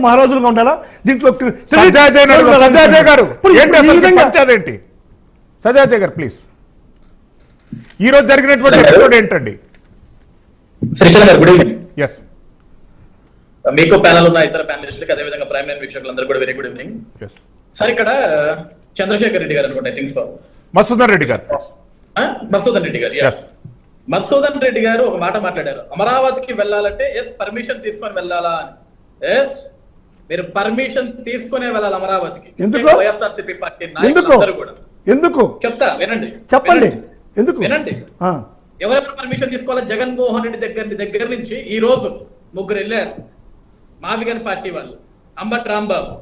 మహారాజులుగా ఉండాలా? దీంట్లో సజాజయ్ గారు ప్లీజ్ ఈ రోజు జరిగినటువంటి ఎపిసోడ్ ఏంటండి? శ్రీశైలం గారు గుడ్ ఈవినింగ్. ఎస్, మీకు ప్యానల్ ఉన్న ఇతర ప్యానలిస్టులకి అదేవిధంగా ప్రైమ్ లైన్ వీక్షకులందరూ కూడా వెరీ గుడ్ ఈవినింగ్. సార్ ఇక్కడ చంద్రశేఖర్ రెడ్డి గారు అనుకుంటా, I think so, Madhusudan Reddy గారు మధుసూదన్ రెడ్డి గారు మధుసూదన్ రెడ్డి గారు ఒక మాట మాట్లాడారు, అమరావతికి వెళ్ళాలంటే పర్మిషన్ తీసుకొని వెళ్ళాలా అని. మీరు పర్మిషన్ తీసుకునే వెళ్ళాలి అమరావతికి. వైఎస్ఆర్సీపీ పార్టీ నాయకులందరూ కూడా. ఎందుకు చెప్తా వినండి, చెప్పండి. ఎందుకు వినండి. ఎవరెవరు పర్మిషన్ తీసుకోవాలా? జగన్మోహన్ రెడ్డి దగ్గర నుంచి ఈ రోజు ముగ్గురు వెళ్ళారు. మావిగన్ పార్టీ వాళ్ళు, అంబట్ రాంబాబు,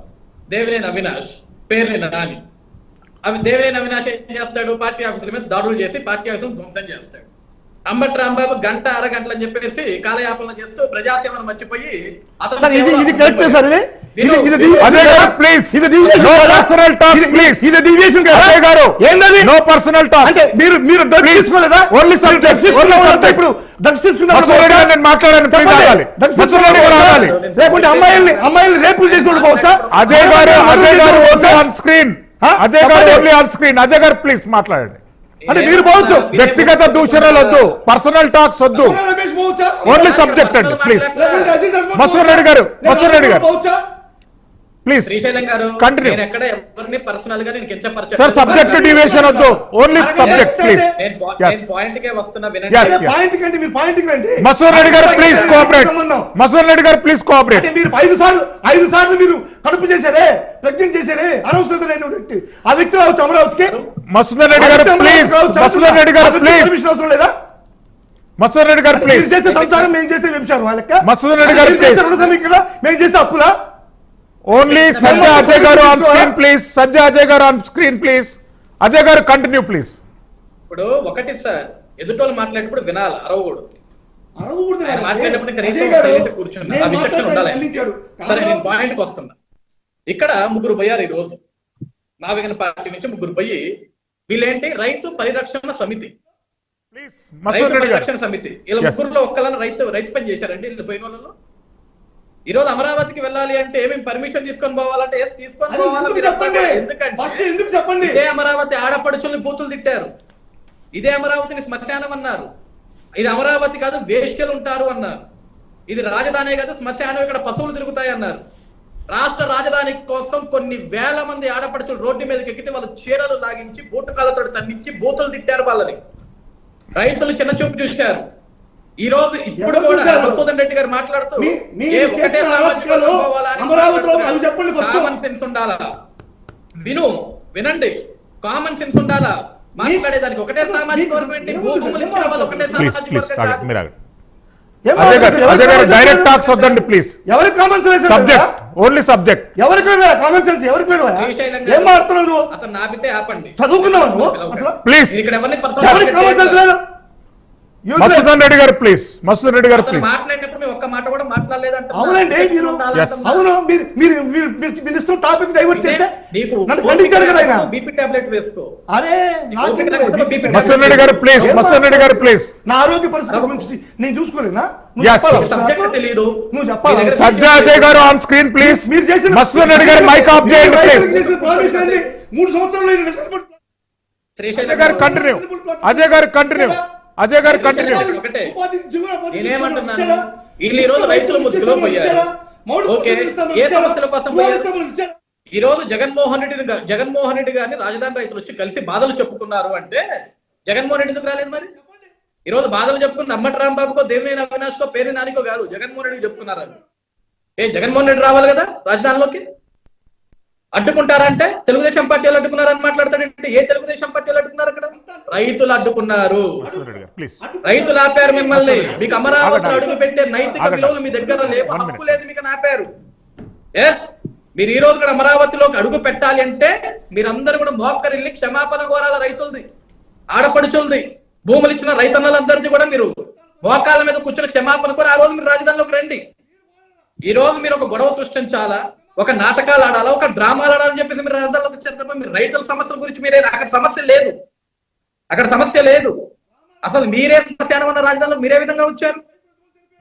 దేవినేని అవినాష్, పేర్ని నాని. దేవినేని అవినాష్ ఏం చేస్తాడు? పార్టీ ఆఫీసుల మీద దాడులు చేసి పార్టీ ఆఫీసులు ధ్వంసం చేస్తాడు. అంబట్ రాంబాబు గంట అరగంటలు అని చెప్పేసి కాలయాపన చేస్తూ ప్రజాసేవను మర్చిపోయి అమ్మాయిల్ని రేపులు చేసి పోవచ్చా? అజయ్ గారు ఆన్ స్క్రీన్, అజయ్ గారు ప్లీజ్ మాట్లాడండి. అంటే మీరు పోవచ్చు, వ్యక్తిగత దూషణలు వద్దు, పర్సనల్ టాక్స్ వద్దు, ఓన్లీ సబ్జెక్ట్ అండి ప్లీజ్. మధుసూదన్ రెడ్డి గారు ప్లీజ్ శ్రీశైలం గారు కంటిన్యూ. నేను ఎక్కడ ఎవరిని పర్సనల్ గా నేను కించపరచను సార్, సబ్జెక్ట్ డివియేషన్ వద్దు, ఓన్లీ సబ్జెక్ట్ ప్లీజ్. నేను పాయింట్ కే వస్తున్నా, వినండి. మధుసూదన్ రెడ్డి గారు ప్లీజ్ కోఆపరేట్. మధుసూదన్ రెడ్డి గారు ప్లీజ్ కోఆపరేట్. మీరు 5 సార్లు మీరు కడుపు చేశారే, ప్రెగ్నెంట్ చేశారే, అనవసరమైన వ్యక్తి. ఆ వ్యక్తి రావచ్చు అమరావతికి. మధుసూదన్ రెడ్డి గారు ప్లీజ్. మధుసూదన్ రెడ్డి గారు ప్లీజ్. అవసరం లేదా? మధుసూదన్ రెడ్డి గారు ప్లీజ్. చేసే సంసారం మేము చేసే వ్యభిచారం వాళ్ళకి. మధుసూదన్ రెడ్డి గారు ప్లీజ్. మేము చేసే అప్పులా? ఓన్లీ సజ్జా అజయ్ గారు ఆన్ స్క్రీన్ ప్లీజ్. సజ్జా అజయ్ గారు ఆన్ స్క్రీన్ ప్లీజ్. అజయ్ గారు కంటిన్యూ ప్లీజ్. ఇప్పుడు ఒకటి సార్, ఎదుటోళ్ళు మాట్లాడేటప్పుడు వినాలి, అరవకూడదు. మాట్లాడేటప్పుడు కూర్చున్నా, సరే నేను పాయింట్కి వస్తున్నా. ఇక్కడ ముగ్గురు పోయారు ఈ రోజు, మావిగన్ పార్టీ నుంచి ముగ్గురు పోయి, వీళ్ళేంటి రైతు పరిరక్షణ సమితి, వీళ్ళ ముగ్గురులో ఒక్కళ్ళని రైతు పని చేశారండి వీళ్ళు పోయిన వాళ్ళలో. ఈ రోజు అమరావతికి వెళ్ళాలి అంటే ఏమేమి పర్మిషన్ తీసుకొని పోవాలంటే తీసుకొని పోవాలి. ఎందుకంటే ఇదే అమరావతి ఆడపడుచుల్ని బూతులు తిట్టారు, ఇదే అమరావతిని శ్మశానం అన్నారు, ఇది అమరావతి కాదు వేశ్యలు ఉంటారు అన్నారు, ఇది రాజధాని కాదు శ్మశానం, ఇక్కడ పశువులు తిరుగుతాయి అన్నారు. రాష్ట్ర రాజధాని కోసం కొన్ని వేల మంది ఆడపడుచులు రోడ్డు మీదకి ఎక్కితే వాళ్ళ చీరలు లాగించి బూటకాలతో తన్నించి బూతులు తిట్టారు వాళ్ళని. రైతులు చిన్న చూపు చూశారు. ఈ రోజు ఇప్పుడు కూడా మధుసూదన్ రెడ్డి గారు మాట్లాడుతూ కామన్ సెన్స్ ఉండాలా, వినండి, కామన్ సెన్స్ ఉండాలా, మాట్లాడేదానికి ఒకటే సామాజిక వర్గం ఏంటి, భూములు ఇచ్చిన వాళ్ళు ఒకటే సామాజిక వర్గం. అజయ్ గారు డైరెక్ట్ టాక్స్ వద్దండి ప్లీజ్. ఎవరికి common sense? Subject, only subject. ఎవరికి కామన్ సెన్స్? ఎవరికి ఏం మాట్లాడుతున్నావు నువ్వు? అతను నాపితే ఆపండి, చదువుకున్నావు నువ్వు ప్లీజ్. ఇక్కడ ఎవరిని కామన్ సెన్స్ లేదు. మధుసూదన్ రెడ్డి గారు ప్లీజ్. మధుసూదన్ రెడ్డి గారు ప్లీజ్. మాట్లాడినప్పుడు మేము ఒక్క మాట కూడా మాట్లాడలేదంట. అవునండి, అవును, మీరు ఇష్టం టాపిక్ డైవర్ట్ చేస్తే నన్ను ఖండించారు కదా ఆయన. బీపీ టాబ్లెట్ వేసుకో. అరే మధుసూదన్ రెడ్డి గారు ప్లీజ్. మధుసూదన్ రెడ్డి గారు ప్లీజ్. నా ఆరోగ్య పరిస్థితి గురించి నేను చూసుకోలేనా? తెలియదు, నువ్వు చెప్పాలి. సజ్జా అజయ్ గారు ఆన్ స్క్రీన్ ప్లీజ్. మీరు చేసిన మధుసూదన్ రెడ్డి గారు మైక్ ఆఫ్ చేయండి ప్లీజ్. 3 సంవత్సరాలు అజయ్ గారు కంటిన్యూ. అజయ్ గారు కంటిన్యూ. అజయ్ గారు కంటిన్యూ. నేనేమంటున్నాను, వీళ్ళు ఈ రోజు రైతులు ముసుగులో పోయారు. ఓకే, ఏ సమస్యల కోసం పోయారు? ఈ రోజు జగన్మోహన్ రెడ్డి గారిని రాజధాని రైతులు వచ్చి కలిసి బాధలు చెప్పుకున్నారు అంటే జగన్మోహన్ రెడ్డి ఎందుకు రాలేదు? మరి ఈ రోజు బాధలు చెప్పుకుంది అంబటి రాంబాబుకో, దేవినేని అవినాష్కో, పేర్ని నానికో కాదు, జగన్మోహన్ రెడ్డి చెప్పుకున్నారు. జగన్మోహన్ రెడ్డి రావాలి కదా రాజధానిలోకి. అడ్డుకుంటారంటే తెలుగుదేశం పార్టీ వాళ్ళు అడ్డుకున్నారని మాట్లాడతాడంటే ఏ తెలుగుదేశం పార్టీ వాళ్ళు అడ్డుకున్నారు? అక్కడ రైతులు అడ్డుకున్నారు, రైతులు ఆపారు మిమ్మల్ని. మీకు అమరావతిలో అడుగు పెట్టే నైతిక విలువలు మీ దగ్గర లేవు, హక్కు లేదు మీకు ఆపారు. మీరు ఈ రోజు కూడా అమరావతిలోకి అడుగు పెట్టాలి అంటే మీరందరూ కూడా మోక్కరిల్లి క్షమాపణ కోరాల. రైతులది, ఆడపడుచులది, భూములు ఇచ్చిన రైతన్నలందరిది కూడా మీరు మోకాళ్ళ మీద కూర్చొని క్షమాపణ కోరి ఆ రోజు మీరు రాజధానిలోకి రండి. ఈ రోజు మీరు ఒక గొడవ సృష్టించాలా, ఒక నాటకాలు ఆడాలా, ఒక డ్రామాలు ఆడాలని చెప్పేసి మీరు రాజధానిలోకి వచ్చారు తప్ప మీరు రైతుల సమస్యల గురించి మీరే, అక్కడ సమస్య లేదు, అక్కడ సమస్య లేదు. అసలు మీరే శ్మశానం అన్న రాజధానిలో మీరే విధంగా వచ్చారు?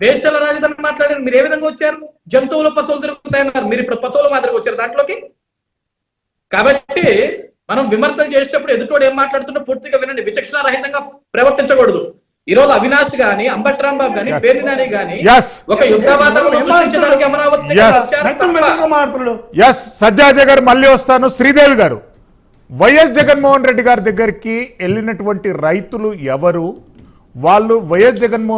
వేస్టల రాజధాని మాట్లాడారు. మీరు ఏ విధంగా వచ్చారు? జంతువులు పశువులు తిరుగుతాయన్నారు, మీరు ఇప్పుడు పశువుల మాదిరిగా వచ్చారు దాంట్లోకి. కాబట్టి మనం విమర్శలు చేసేటప్పుడు ఎదుటోడు ఏం మాట్లాడుతున్నా పూర్తిగా వినండి, విచక్షణ రహితంగా ప్రవర్తించకూడదు. ఈ రోజు అవినాష్ గాని, అంబటి రాంబాబు గాని, పేర్ని నాని గాని ఒక యుద్ధ వాతావరణం సృష్టించడానికి అమరావతి సజ్జాజయ్ గారు మళ్ళీ వస్తాను. శ్రీదేవి గారు, వైఎస్ జగన్మోహన్ రెడ్డి గారి దగ్గరికి వెళ్ళినటువంటి రైతులు ఎవరు? వాళ్ళు వైఎస్ జగన్మోహన్